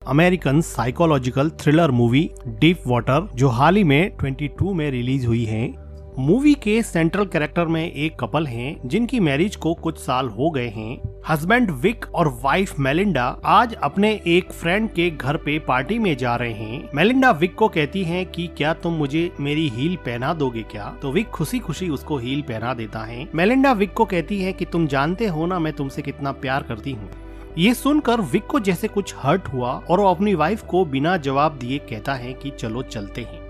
American psychological thriller movie deep water, जो हाल ही में 22 में रिलीज हुई है। मूवी के सेंट्रल कैरेक्टर में एक कपल हैं जिनकी मैरिज को कुछ साल हो गए हैं। हस्बैंड विक और वाइफ मेलिंडा आज अपने एक फ्रेंड के घर पे पार्टी में जा रहे हैं। मेलिंडा विक को कहती है कि क्या तुम मुझे मेरी हील पहना दोगे क्या? तो विक खुशी खुशी उसको हील पहना देता है। मेलिंडा विक को कहती है कि तुम जानते हो ना मैं तुमसे कितना प्यार करती हूँ। ये सुनकर विक को जैसे कुछ हर्ट हुआ और वो अपनी वाइफ को बिना जवाब दिए कहता है कि चलो चलते हैं।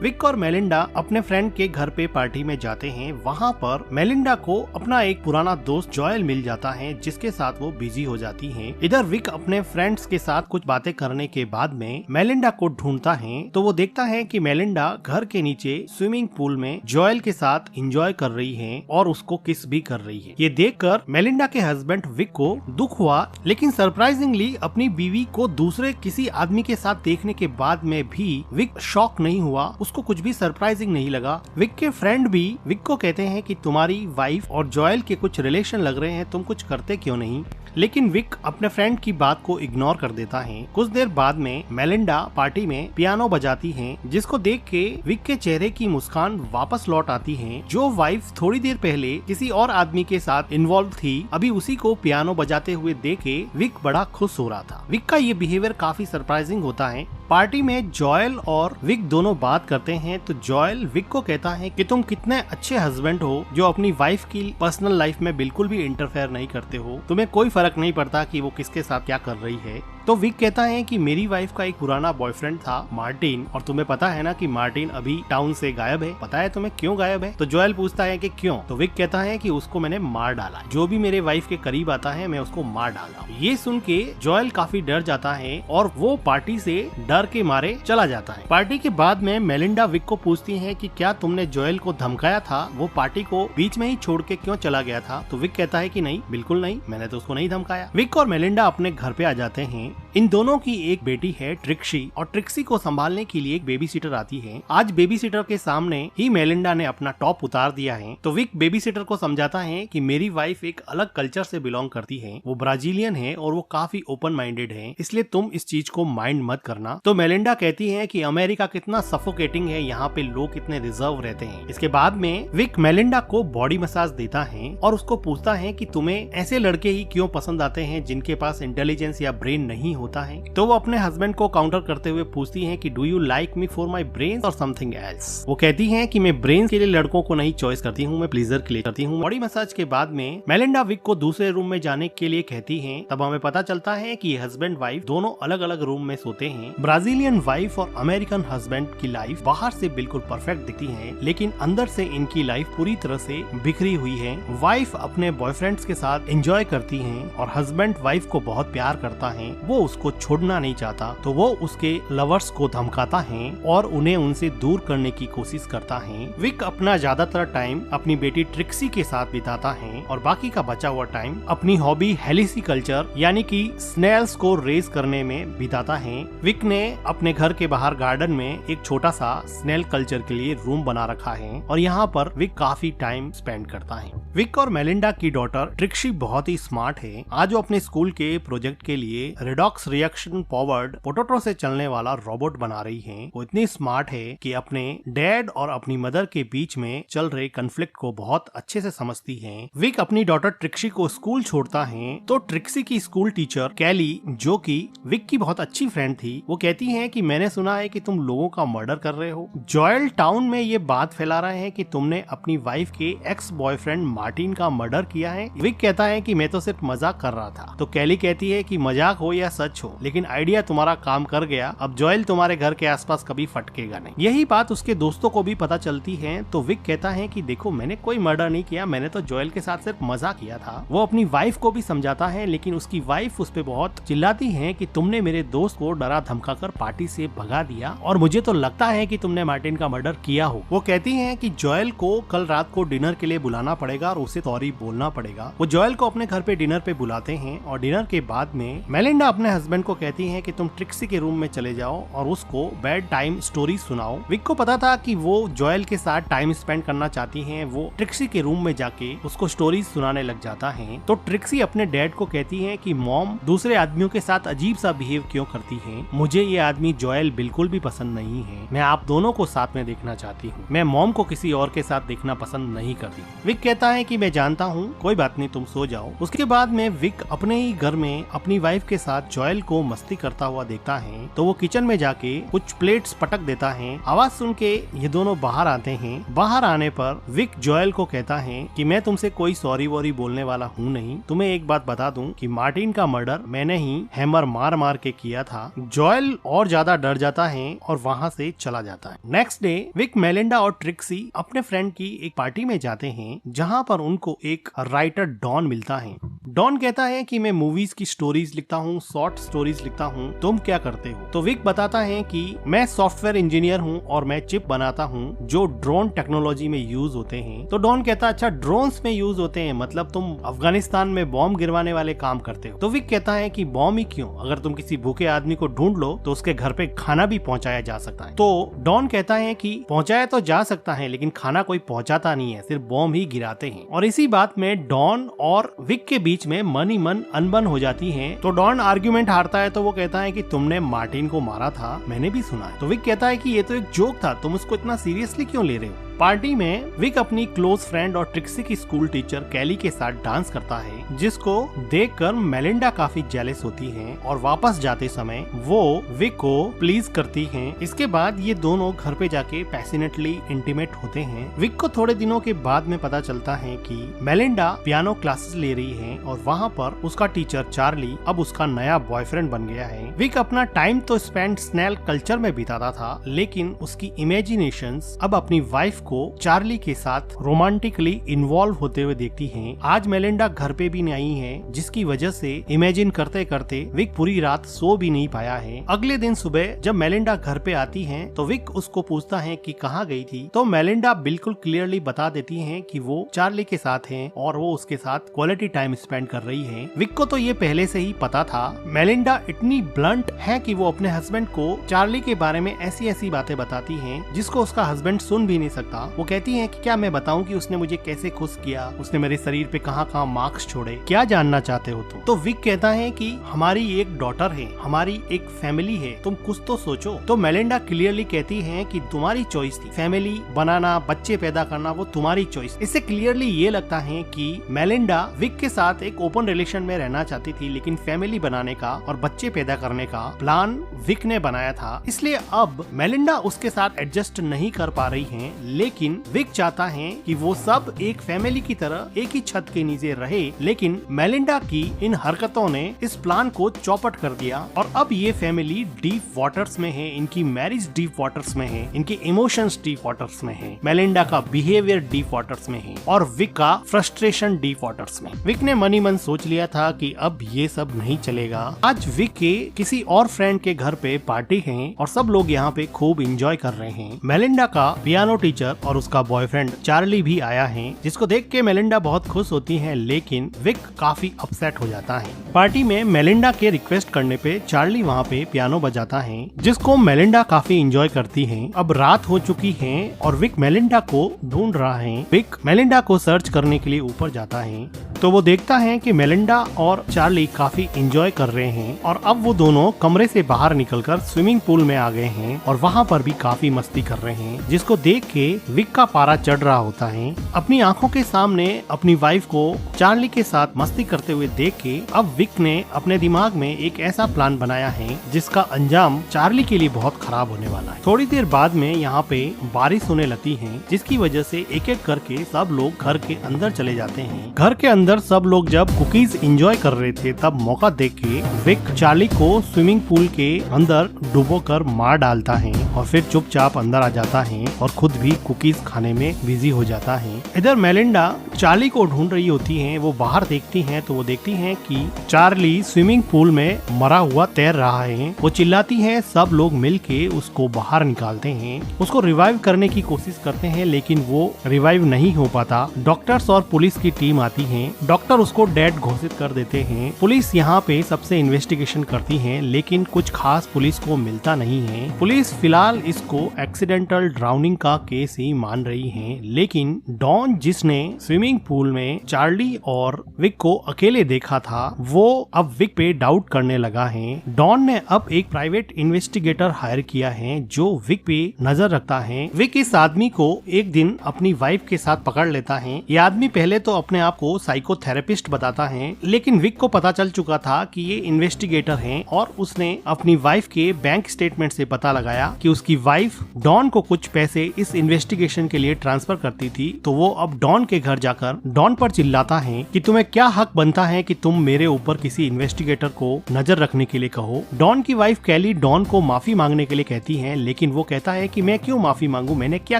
विक और मेलिंडा अपने फ्रेंड के घर पे पार्टी में जाते हैं। वहाँ पर मेलिंडा को अपना एक पुराना दोस्त जॉयल मिल जाता है जिसके साथ वो बिजी हो जाती हैं। इधर विक अपने फ्रेंड्स के साथ कुछ बातें करने के बाद में मेलिंडा को ढूंढता है तो वो देखता है कि मेलिंडा घर के नीचे स्विमिंग पूल में जॉयल के साथ एंजॉय कर रही है और उसको किस भी कर रही है। ये देखकर मेलिंडा के हस्बैंड विक को दुख हुआ, लेकिन सरप्राइजिंगली अपनी बीवी को दूसरे किसी आदमी के साथ देखने के बाद में भी विक शॉक नहीं हुआ, उसको कुछ भी सरप्राइजिंग नहीं लगा। विक के फ्रेंड भी विक को कहते हैं कि तुम्हारी वाइफ और जॉयल के कुछ रिलेशन लग रहे हैं, तुम कुछ करते क्यों नहीं? लेकिन विक अपने फ्रेंड की बात को इग्नोर कर देता है। कुछ देर बाद में मेलिंडा पार्टी में पियानो बजाती है, जिसको देख के विक के चेहरे की मुस्कान वापस लौट आती है। जो वाइफ थोड़ी देर पहले किसी और आदमी के साथ इन्वॉल्व थी, अभी उसी को पियानो बजाते हुए देख के विक बड़ा खुश हो रहा था। विक का ये बिहेवियर काफी सरप्राइजिंग होता है। पार्टी में जॉयल और विक दोनों बात करते हैं तो जॉयल विक को कहता है कि तुम कितने अच्छे हस्बैंड हो जो अपनी वाइफ की पर्सनल लाइफ में बिल्कुल भी इंटरफेयर नहीं करते हो, तुम्हें कोई फर्क नहीं पड़ता कि वो किसके साथ क्या कर रही है। तो विक कहता है कि मेरी वाइफ का एक पुराना बॉयफ्रेंड था मार्टिन, और तुम्हें पता है ना कि मार्टिन अभी टाउन से गायब है। पता है तुम्हें क्यों गायब है? तो जॉयल पूछता है कि क्यों? तो विक कहता है कि उसको मैंने मार डाला, जो भी मेरे वाइफ के करीब आता है मैं उसको मार डाला। ये सुन के जॉयल काफी डर जाता है और वो पार्टी से डर के मारे चला जाता है। पार्टी के बाद में मेलिंडा विक को पूछती है कि क्या तुमने जॉयल को धमकाया था? वो पार्टी को बीच में ही छोड़ के क्यों चला गया था? तो विक कहता है कि नहीं, बिल्कुल नहीं, मैंने तो उसको नहीं धमकाया। विक और मेलिंडा अपने घर पे आ जाते हैं। इन दोनों की एक बेटी है ट्रिक्सी, और ट्रिक्सी को संभालने के लिए एक बेबी सीटर आती है। आज बेबी सीटर के सामने ही मेलिंडा ने अपना टॉप उतार दिया है। तो विक बेबी सीटर को समझाता है कि मेरी वाइफ एक अलग कल्चर से बिलोंग करती है, वो ब्राजीलियन है और वो काफी ओपन माइंडेड है, इसलिए तुम इस चीज को माइंड मत करना। तो मेलिंडा कहती है कि अमेरिका कितना सफोकेटिंग है, यहाँ पे लोग कितने रिजर्व रहते हैं। इसके बाद में विक मेलिंडा को बॉडी मसाज देता है और उसको पूछता है कि तुम्हें ऐसे लड़के ही क्यों पसंद आते हैं जिनके पास इंटेलिजेंस या ब्रेन नहीं होता है। तो वो अपने हस्बैंड को काउंटर करते हुए पूछती हैं कि do you like me for my brain और समथिंग एल्स? वो कहती हैं कि मैं ब्रेन के लिए लड़कों को नहीं चॉइस करती हूँ, मैं प्लीजर के लिए करती हूँ। बॉडी मसाज के बाद में मेलिंडा विक को दूसरे रूम में जाने के लिए कहती हैं। तब हमें पता चलता है कि हस्बैंड वाइफ दोनों अलग अलग रूम में सोते हैं। ब्राजीलियन वाइफ और अमेरिकन हस्बैंड की लाइफ बाहर से बिल्कुल परफेक्ट दिखती है, लेकिन अंदर से इनकी लाइफ पूरी तरह से बिखरी हुई है। वाइफ अपने बॉयफ्रेंड्स के साथ एंजॉय करती है और हस्बैंड वाइफ को बहुत प्यार करता है, वो उसको छोड़ना नहीं चाहता, तो वो उसके लवर्स को धमकाता है और उन्हें उनसे दूर करने की कोशिश करता है। विक अपना ज्यादातर टाइम अपनी बेटी ट्रिक्सी के साथ बिताता है और बाकी का बचा हुआ टाइम अपनी हॉबी हेलिसिकल्चर यानी कि स्नेल्स को रेज करने में बिताता है। विक ने अपने घर के बाहर गार्डन में एक छोटा सा स्नेल कल्चर के लिए रूम बना रखा है और यहाँ पर विक काफी टाइम स्पेंड करता है। विक और मेलिंडा की डॉटर ट्रिक्सी बहुत ही स्मार्ट है। आज वो अपने स्कूल के प्रोजेक्ट के लिए रेडॉक्स रिएक्शन पॉवर्ड पोटैटो से चलने वाला रोबोट बना रही है। वो इतनी स्मार्ट है कि अपने डैड और अपनी मदर के बीच में चल रहे कन्फ्लिक्ट को बहुत अच्छे से समझती है। विक अपनी डॉटर ट्रिक्सी को स्कूल छोड़ता है तो ट्रिक्सी की स्कूल टीचर कैली, जो कि विक की बहुत अच्छी फ्रेंड थी, वो कहती है कि मैंने सुना है कि तुम लोगों का मर्डर कर रहे हो। जॉयल टाउन में ये बात फैला रहे हैं कि तुमने अपनी वाइफ के एक्स बॉयफ्रेंड मार्टिन का मर्डर किया है। विक कहता है कि मैं तो सिर्फ मजाक कर रहा था। तो कैली कहती है कि मजाक हो या सच हो, लेकिन आइडिया तुम्हारा काम कर गया, अब जॉयल तुम्हारे घर के आसपास कभी फटकेगा नहीं। यही बात उसके दोस्तों को भी पता चलती है। तो विक कहता है कि देखो मैंने कोई मर्डर नहीं किया, मैंने तो जॉयल के साथ सिर्फ मजाक किया था। वो अपनी वाइफ को भी समझाता है, लेकिन उसकी वाइफ उस पे बहुत चिल्लाती है कि तुमने मेरे दोस्त को डरा धमका कर पार्टी से भगा दिया और मुझे तो लगता है कि तुमने मार्टिन का मर्डर किया हो। वो कहती है कि जॉयल को कल रात को डिनर के लिए बुलाना पड़ेगा और उसे सॉरी बोलना पड़ेगा। वो जॉयल को अपने घर पे डिनर पे बुलाते हैं और डिनर के बाद में मेलिंडा अपने हस्बैंड को कहती है कि तुम ट्रिक्सी के रूम में चले जाओ और उसको बेड टाइम स्टोरी सुनाओ। विक को पता था कि वो जोएल के साथ टाइम स्पेंड करना चाहती हैं। वो ट्रिक्सी के रूम में जाके उसको स्टोरीज सुनाने लग जाता है। तो ट्रिक्सी अपने डैड को कहती है कि मॉम दूसरे आदमियों के साथ अजीब सा बिहेव क्यों करती है, मुझे ये आदमी जोएल बिल्कुल भी पसंद नहीं है, मैं आप दोनों को साथ में देखना चाहती हूँ, मैं मॉम को किसी और के साथ देखना पसंद नहीं करती। विक कहता है कि मैं जानता हूँ, कोई बात नहीं, तुम सो जाओ। उसके बाद में विक अपने ही घर में अपनी वाइफ के साथ जोएल को मस्ती करता हुआ देखता है। तो वो किचन में जाके कुछ प्लेट्स पटक देता है। आवाज सुन के ये दोनों बाहर आते हैं। बाहर आने पर विक जोएल को कहता है कि मैं तुमसे कोई सॉरी वॉरी बोलने वाला हूँ नहीं, तुम्हें एक बात बता दूं कि मार्टिन का मर्डर मैंने ही हैमर मार मार के किया था। जोएल और ज्यादा डर जाता है और वहाँ से चला जाता है। नेक्स्ट डे विक, मेलिंडा और ट्रिक्सी अपने फ्रेंड की एक पार्टी में जाते हैं जहाँ पर उनको एक राइटर डॉन मिलता है। डॉन कहता है कि मैं मूवीज की स्टोरीज लिखता हूँ, शॉर्ट स्टोरीज लिखता हूँ, तुम क्या करते हो? तो विक बताता है कि मैं सॉफ्टवेयर इंजीनियर हूँ और मैं चिप बनाता हूँ जो ड्रोन टेक्नोलॉजी में यूज होते हैं। तो डॉन कहता अच्छा ड्रोन्स में यूज होते हैं, मतलब तुम अफगानिस्तान में बॉम्ब गिरवाने वाले काम करते हो। तो विक कहता है कि बॉम्ब ही क्यों, अगर तुम किसी भूखे आदमी को ढूंढ लो तो उसके घर पे खाना भी पहुंचाया जा सकता है। तो डॉन कहता है कि पहुंचाया तो जा सकता है लेकिन खाना कोई पहुंचाता नहीं है, सिर्फ बॉम्ब ही गिराते हैं। और इसी बात में डॉन और विक के बीच में मन ही मन अनबन हो जाती है। तो डॉन आर्ग्यूमेंट हारता है तो वो कहता है कि तुमने मार्टिन को मारा था, मैंने भी सुना है। तो विक कहता है कि ये तो एक जोक था, तुम उसको इतना सीरियसली क्यों ले रहे हो? पार्टी में विक अपनी क्लोज फ्रेंड और ट्रिक्सी की स्कूल टीचर कैली के साथ डांस करता है, जिसको देखकर मेलिंडा काफी जेलस होती है और वापस जाते समय वो विक को प्लीज करती है। इसके बाद ये दोनों घर पे जाके पैशनेटली इंटीमेट होते हैं। विक को थोड़े दिनों के बाद में पता चलता है कि मेलिंडा पियानो क्लासेस ले रही है और वहाँ पर उसका टीचर चार्ली अब उसका नया बॉयफ्रेंड बन गया है। विक अपना टाइम तो स्पेंड स्नेल कल्चर में बिताता था, लेकिन उसकी इमेजिनेशंस अब अपनी वाइफ को चार्ली के साथ रोमांटिकली इन्वॉल्व होते हुए देखती हैं। आज मेलिंडा घर पे भी नहीं है, जिसकी वजह से इमेजिन करते करते विक पूरी रात सो भी नहीं पाया है। अगले दिन सुबह जब मेलिंडा घर पे आती है तो विक उसको पूछता है कि कहाँ गई थी। तो मेलिंडा बिल्कुल क्लियरली बता देती है कि वो चार्ली के साथ है और वो उसके साथ क्वालिटी टाइम स्पेंड कर रही है। विक को तो ये पहले से ही पता था। मेलिंडा इतनी ब्लंट है कि वो अपने हस्बैंड को चार्ली के बारे में ऐसी ऐसी बातें बताती है जिसको उसका हस्बैंड सुन भी नहीं सकता। वो कहती है कि क्या मैं बताऊं कि उसने मुझे कैसे खुश किया, उसने मेरे शरीर पे कहाँ कहाँ मार्क्स छोड़े, क्या जानना चाहते हो तुम? तो विक कहता है कि हमारी एक डॉटर है, हमारी एक फैमिली है, तुम कुछ तो सोचो। तो मेलिंडा क्लियरली कहती है कि तुम्हारी चॉइस थी, फैमिली बनाना, बच्चे पैदा करना वो तुम्हारी चॉइस। इससे क्लियरली ये लगता है कि मेलिंडा विक के साथ एक ओपन रिलेशन में रहना चाहती थी, लेकिन फैमिली बनाने का और बच्चे पैदा करने का प्लान विक ने बनाया था। इसलिए अब मेलिंडा उसके साथ एडजस्ट नहीं कर पा रही है, लेकिन विक चाहता है कि वो सब एक फैमिली की तरह एक ही छत के नीचे रहे। लेकिन मेलिंडा की इन हरकतों ने इस प्लान को चौपट कर दिया और अब ये फैमिली डीप वाटर्स में है, इनकी मैरिज डीप वाटर्स में है, इनके इमोशंस डीप वाटर्स में है, मेलिंडा का बिहेवियर डीप वाटर्स में है और विक का फ्रस्ट्रेशन डीप वाटर्स में। विक ने मन ही मन सोच लिया था कि अब ये सब नहीं चलेगा। आज विक के किसी और फ्रेंड के घर पे पार्टी है और सब लोग यहाँ पे खूब एंजॉय कर रहे हैं। मेलिंडा का पियानो टीचर और उसका बॉयफ्रेंड चार्ली भी आया है, जिसको देख के मेलिंडा बहुत खुश होती है, लेकिन विक काफी अपसेट हो जाता है। पार्टी में मेलिंडा के रिक्वेस्ट करने पे चार्ली वहाँ पे पियानो बजाता है, जिसको मेलिंडा काफी एंजॉय करती है। अब रात हो चुकी है और विक मेलिंडा को ढूंढ रहा है। विक मेलिंडा को सर्च करने के लिए ऊपर जाता है तो वो देखता है कि मेलिंडा और चार्ली काफी एंजॉय कर रहे हैं और अब वो दोनों कमरे से बाहर निकलकर स्विमिंग पूल में आ गए हैं और वहाँ पर भी काफी मस्ती कर रहे हैं, जिसको देख के विक का पारा चढ़ रहा होता है। अपनी आंखों के सामने अपनी वाइफ को चार्ली के साथ मस्ती करते हुए देख के अब विक ने अपने दिमाग में एक ऐसा प्लान बनाया है जिसका अंजाम चार्ली के लिए बहुत खराब होने वाला है। थोड़ी देर बाद में यहाँ पे बारिश होने लगती है, जिसकी वजह से एक एक करके सब लोग घर के अंदर चले जाते हैं। घर के अंदर सब लोग जब कुकीज एंजॉय कर रहे थे तब मौका देख के विक चार्ली को स्विमिंग पूल के अंदर डुबोकर मार डालता है और फिर चुपचाप अंदर आ जाता है और खुद भी कुकीज खाने में बिजी हो जाता है। इधर मेलिंडा चार्ली को ढूंढ रही होती है। वो बाहर देखती हैं तो वो देखती हैं कि चार्ली स्विमिंग पूल में मरा हुआ तैर रहा है। वो चिल्लाती है, सब लोग मिलके उसको बाहर निकालते हैं, उसको रिवाइव करने की कोशिश करते हैं लेकिन वो रिवाइव नहीं हो पाता। डॉक्टर्स और पुलिस की टीम आती है। डॉक्टर उसको डेड घोषित कर देते हैं। पुलिस यहाँ पे सबसे इन्वेस्टिगेशन करती है लेकिन कुछ खास पुलिस को मिलता नहीं है। पुलिस फिलहाल इसको एक्सीडेंटल ड्राउनिंग का केस ही मान रही है, लेकिन डॉन जिसने स्विमिंग पूल में चार्ली और विक को अकेले देखा था वो अब विक पे डाउट करने लगा है। डॉन ने अब एक प्राइवेट इन्वेस्टिगेटर हायर किया है जो विक पे नजर रखता है। विक इस आदमी को एक दिन अपनी वाइफ के साथ पकड़ लेता है। ये आदमी पहले तो अपने आप को साइकोथेरेपिस्ट बताता है लेकिन विक को पता चल चुका था कि ये इन्वेस्टिगेटर हैं और उसने अपनी वाइफ के बैंक स्टेटमेंट से पता लगाया कि उसकी वाइफ डॉन को कुछ पैसे इस इन्वेस्टिगेशन के लिए ट्रांसफर करती थी। तो वो अब डॉन के घर जाकर डॉन पर चिल्लाता है कि तुम्हें क्या हक बनता है कि तुम मेरे ऊपर किसी इन्वेस्टिगेटर को नजर रखने के लिए कहो। डॉन की वाइफ कैली डॉन को माफी मांगने के लिए कहती है लेकिन वो कहता है कि मैं क्यों माफी मांगू, मैंने क्या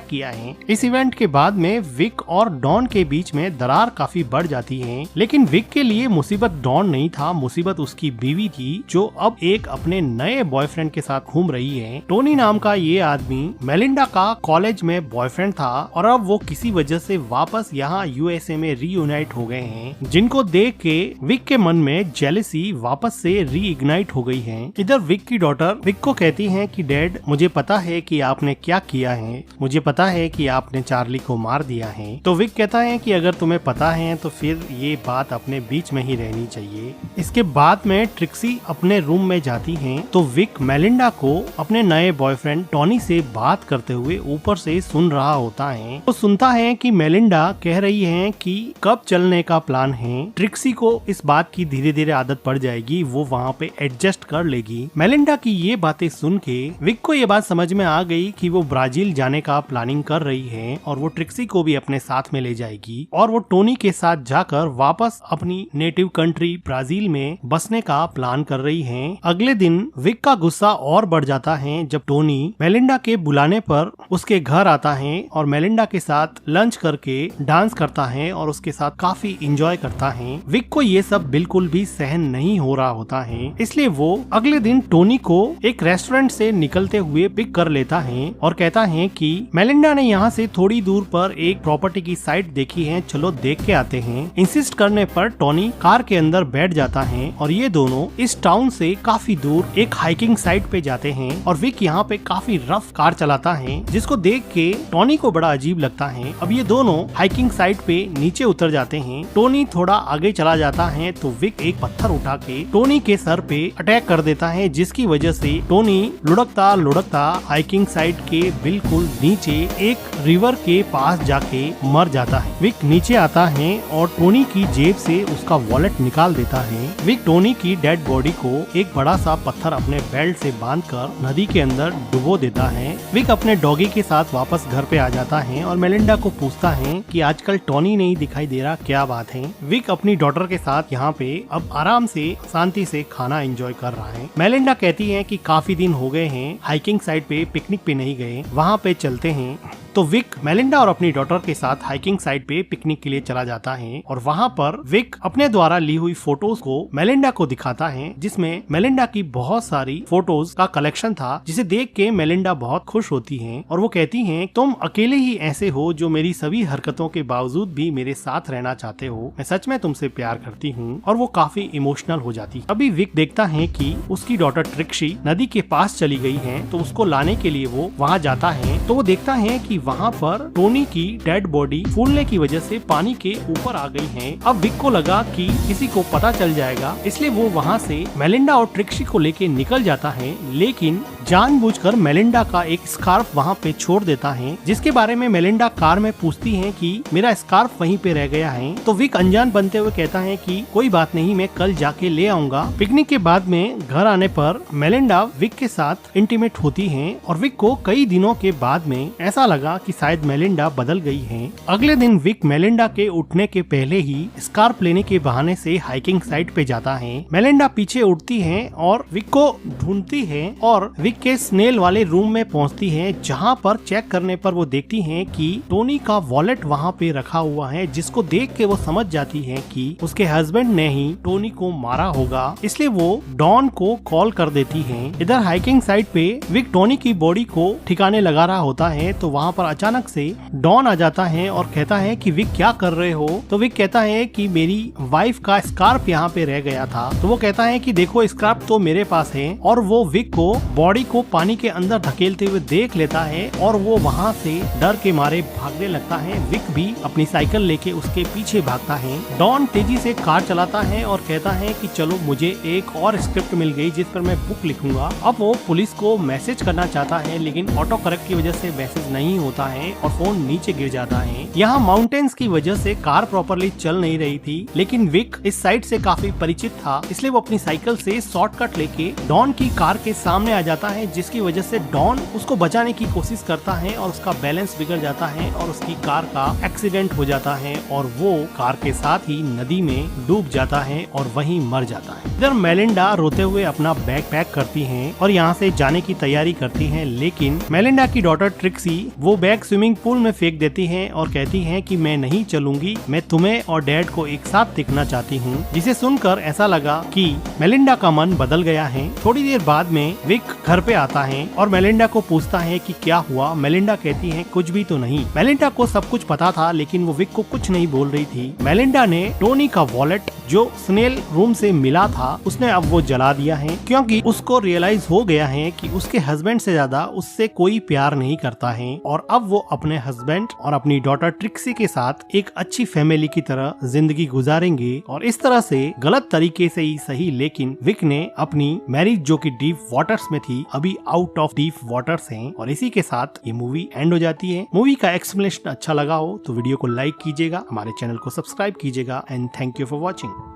किया है। इस इवेंट के बाद में विक और डॉन के बीच में दरार काफी बढ़ जाती है, लेकिन विक के लिए मुसीबत डॉन नहीं था, मुसीबत उसकी बीवी थी जो अब एक अपने नए बॉयफ्रेंड के साथ घूम रही है। टोनी नाम का ये आदमी मेलिंडा का कॉलेज में बॉयफ्रेंड था और अब वो किसी वजह से वापस यहाँ यूएसए में रीयूनाइट हो गए हैं, जिनको देख के विक के मन में जेलसी वापस से रीइग्नाइट हो गई है। इधर विक की डॉटर विक को कहती है कि डैड, मुझे पता है कि आपने क्या किया है, मुझे पता है कि आपने चार्ली को मार दिया है। तो विक कहता है कि अगर तुम्हें पता है तो फिर ये बात अपने बीच में ही रहनी चाहिए। इसके बाद में ट्रिक्सी अपने रूम में जाती है तो विक मेलिंडा को अपने नए बॉयफ्रेंड टॉनी से बात करते हुए ऊपर से सुन रहा होता है। वो सुनता है कि मेलिंडा कह रही है कि कब चलने का प्लान है। ट्रिक्सी को इस बात की धीरे धीरे आदत पड़ जाएगी, वो वहाँ पे एडजस्ट कर लेगी। मेलिंडा की ये बातें सुन के विक को ये बात समझ में आ गई कि वो ब्राजील जाने का प्लानिंग कर रही है और वो ट्रिक्सी को भी अपने साथ में ले जाएगी और वो टोनी के साथ जाकर वापस अपनी नेटिव कंट्री ब्राजील में बसने का प्लान कर रही है। अगले दिन विक का गुस्सा और बढ़ जाता है जब टोनी मेलिंडा के बुलाने पर उसके घर आता है और मेलिंडा के साथ लंच करके डांस करता है और उसके साथ काफी एंजॉय करता है। विक को ये सब बिल्कुल भी सहन नहीं हो रहा होता है, इसलिए वो अगले दिन टोनी को एक रेस्टोरेंट से निकलते हुए पिक कर लेता है और कहता है कि मेलिंडा ने यहाँ से थोड़ी दूर पर एक प्रॉपर्टी की साइट देखी है, चलो देख के आते हैं। इंसिस्ट करने पर टोनी कार के अंदर बैठ जाता है और ये दोनों इस टाउन से काफी दूर एक हाइकिंग साइट पे जाते हैं और विक यहाँ पे काफी रफ कार चलाता है, जिसको देख के टोनी को बड़ा अजीब लगता है। अब ये दोनों हाइकिंग साइट पे नीचे उतर जाते हैं। टोनी थोड़ा आगे चला जाता है तो विक एक पत्थर उठा के टोनी के सर पे अटैक कर देता है, जिसकी वजह से टोनी लुढ़कता लुढ़कता हाइकिंग साइट के बिल्कुल नीचे एक रिवर के पास जाके मर जाता है। विक नीचे आता है और टोनी की जेब से उसका वॉलेट निकाल देता है। विक टोनी की डेड बॉडी को एक बड़ा सा पत्थर अपने बेल्ट से बांधकर नदी के अंदर डुबो देता है। विक अपने डॉगी के साथ वापस घर पे आ जाता है और मेलिंडा को पूछता है कि आजकल टोनी नहीं दिखाई दे रहा, क्या बात है। विक अपनी डॉटर के साथ यहाँ पे अब आराम से शांति से खाना एंजॉय कर रहा है। मेलिंडा कहती है कि काफी दिन हो गए हैं हाइकिंग साइट पे पिकनिक पे नहीं गए, वहाँ पे चलते हैं। तो विक मेलिंडा और अपनी डॉटर के साथ हाइकिंग साइट पे पिकनिक के लिए चला जाता है और वहाँ पर विक अपने द्वारा ली हुई फोटोज को मेलिंडा को दिखाता है, जिसमें मेलिंडा की बहुत सारी फोटोज का कलेक्शन था, जिसे देख के मेलिंडा बहुत खुश होती है और वो कहती है तुम अकेले ही ऐसे हो जो मेरी सभी हरकतों के बावजूद भी मेरे साथ रहना चाहते हो, मैं सच में तुमसे प्यार करती हूँ। और वो काफी इमोशनल हो जाती है। अभी विक देखता है कि उसकी डॉटर ट्रिक्सी नदी के पास चली गई है, तो उसको लाने के लिए वो वहाँ जाता है। तो वो देखता है कि वहाँ पर टोनी की डेड बॉडी फूलने की वजह से पानी के ऊपर आ गई है। अब विक को लगा कि किसी को पता चल जाएगा, इसलिए वो वहाँ से मेलिंडा और ट्रिक्सी को लेके निकल जाता है, लेकिन जानबूझकर मेलिंडा का एक स्कार्फ वहाँ पे छोड़ देता है, जिसके बारे में मेलिंडा कार में पूछती है कि मेरा स्कार्फ वहीं पे रह गया है। तो विक अनजान बनते हुए कहता है कि कोई बात नहीं, मैं कल जाके ले आऊंगा। पिकनिक के बाद में घर आने पर मेलिंडा विक के साथ इंटीमेट होती है और विक को कई दिनों के बाद में ऐसा लगा कि शायद मेलिंडा बदल गई है। अगले दिन विक मेलिंडा के उठने के पहले ही स्कार्फ लेने के बहाने से हाइकिंग साइट पे जाता है। मेलिंडा पीछे उठती है और विक को ढूंढती है और विक विक के स्नेल वाले रूम में पहुंचती हैं, जहां पर चेक करने पर वो देखती हैं कि टोनी का वॉलेट वहां पे रखा हुआ है, जिसको देख के वो समझ जाती हैं कि उसके हस्बैंड ने ही टोनी को मारा होगा। इसलिए वो डॉन को कॉल कर देती हैं। इधर हाइकिंग साइट पे विक टोनी की बॉडी को ठिकाने लगा रहा होता है, तो वहाँ पर अचानक से डॉन आ जाता है और कहता है कि विक क्या कर रहे हो। तो विक कहता है कि मेरी वाइफ का स्कार्फ यहाँ पे रह गया था। तो वो कहता है कि देखो स्कार्फ तो मेरे पास है, और वो विक को बॉडी को पानी के अंदर धकेलते हुए देख लेता है और वो वहाँ से डर के मारे भागने लगता है। विक भी अपनी साइकिल लेके उसके पीछे भागता है। डॉन तेजी से कार चलाता है और कहता है कि चलो मुझे एक और स्क्रिप्ट मिल गई जिस पर मैं बुक लिखूंगा। अब वो पुलिस को मैसेज करना चाहता है, लेकिन ऑटो करेक्ट की वजह से मैसेज नहीं होता है और फोन नीचे गिर जाता है। यहाँ माउंटेन्स की वजह से कार प्रॉपरली चल नहीं रही थी, लेकिन विक इस साइड से काफी परिचित था, इसलिए वो अपनी साइकिल से शॉर्टकट लेके डॉन की कार के सामने आ जाता है, जिसकी वजह से डॉन उसको बचाने की कोशिश करता है और उसका बैलेंस बिगड़ जाता है और उसकी कार का एक्सीडेंट हो जाता है और वो कार के साथ ही नदी में डूब जाता है और वहीं मर जाता है। इधर मेलिंडा रोते हुए अपना बैग पैक करती हैं और यहाँ से जाने की तैयारी करती हैं, लेकिन मेलिंडा की डॉटर ट्रिक्सी वो बैग स्विमिंग पूल में फेंक देती हैं और कहती हैं कि मैं नहीं चलूंगी, मैं तुम्हें और डैड को एक साथ देखना चाहती हूँ। जिसे सुनकर ऐसा लगा कि मेलिंडा का मन बदल गया है। थोड़ी देर बाद में विक घर पे आता है और मेलिंडा को पूछता है कि क्या हुआ। मेलिंडा कहती है कुछ भी तो नहीं। मेलिंडा को सब कुछ पता था, लेकिन वो विक को कुछ नहीं बोल रही थी। मेलिंडा ने टोनी का वॉलेट जो स्नेल रूम से मिला था उसने अब वो जला दिया है, क्योंकि उसको रियलाइज हो गया है कि उसके हस्बैंड से ज्यादा उससे कोई प्यार नहीं करता है और अब वो अपने हस्बैंड और अपनी डॉटर ट्रिक्सी के साथ एक अच्छी फैमिली की तरह जिंदगी गुजारेंगे। और इस तरह से गलत तरीके से ही सही, लेकिन विक ने अपनी मैरिज जो कि डीप वाटर्स में थी अभी आउट ऑफ डीप वाटर्स है। और इसी के साथ ये मूवी एंड हो जाती है। मूवी का एक्सप्लेनेशन अच्छा लगा हो तो वीडियो को लाइक कीजिएगा, हमारे चैनल को सब्सक्राइब कीजिएगा and thank you for watching.